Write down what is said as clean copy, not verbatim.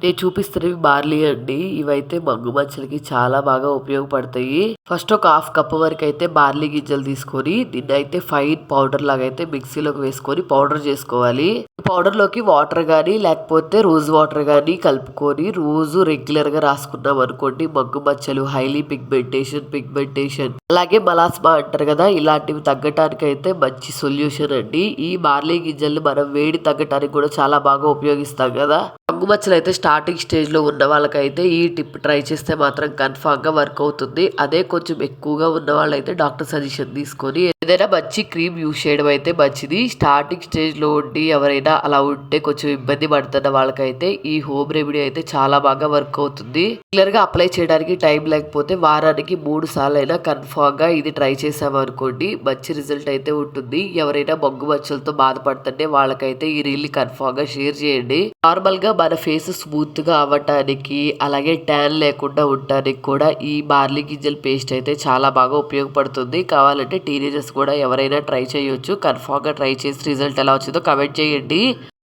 నేను చూపిస్తున్నవి బార్లీ అండి. ఇవైతే మంగు మచ్చలకి చాలా బాగా ఉపయోగపడతాయి. ఫస్ట్ ఒక హాఫ్ కప్ వరకు అయితే బార్లీ గింజలు తీసుకొని దీన్ని అయితే ఫైన్ పౌడర్ లాగా అయితే మిక్సీలోకి వేసుకొని పౌడర్ చేసుకోవాలి. పౌడర్ లోకి వాటర్ గానీ లేకపోతే రోజ్ వాటర్ గానీ కలుపుకొని రోజు రెగ్యులర్ గా రాసుకున్నాం అనుకోండి, మంగు మచ్చలు, హైలీ పిగ్మెంటేషన్ అలాగే మలాస్మా అంటారు కదా, ఇలాంటివి తగ్గటానికి అయితే మంచి సొల్యూషన్ అండి. ఈ బార్లీ గింజల్ని మనం వేడి తగ్గటానికి కూడా చాలా బాగా ఉపయోగిస్తాం కదా. మంగు మచ్చలు అయితే స్టార్టింగ్ స్టేజ్ లో ఉన్న వాళ్ళకైతే ఈ టిప్ ట్రై చేస్తే మాత్రం కన్ఫామ్ గా వర్క్ అవుతుంది. అదే కొంచెం ఎక్కువగా ఉన్న వాళ్ళైతే డాక్టర్ సజెషన్ తీసుకొని ఏదైనా మంచి క్రీమ్ యూజ్ చేయడం అయితే మంచిది. స్టార్టింగ్ స్టేజ్ లో ఉండి ఎవరైనా అలా ఉంటే కొంచెం ఇబ్బంది పడుతున్న వాళ్ళకైతే ఈ హోమ్ రెమెడీ అయితే చాలా బాగా వర్క్ అవుతుంది. రెగ్యులర్ గా అప్లై చేయడానికి టైం లేకపోతే వారానికి 3 సార్లు అయినా కన్ఫామ్ గా ఇది ట్రై చేసామనుకోండి మంచి రిజల్ట్ అయితే ఉంటుంది. ఎవరైనా మంగు మచ్చలతో బాధపడుతుంటే వాళ్ళకైతే ఈ రీల్ కన్ఫామ్ గా షేర్ చేయండి. నార్మల్ గా మన ఫేస్ స్మూత్ గా అవ్వటానికి అలాగే ట్యాన్ లేకుండా ఉండటానికి కూడా ఈ బార్లీ గింజల పేస్ట్ అయితే చాలా బాగా ఉపయోగపడుతుంది. కావాలంటే టీనేజర్స్ కూడా ఎవరైనా ట్రై చేయొచ్చు. కన్ఫామ్ గా ట్రై చేసి రిజల్ట్ ఎలా వచ్చిందో కమెంట్ చేయండి.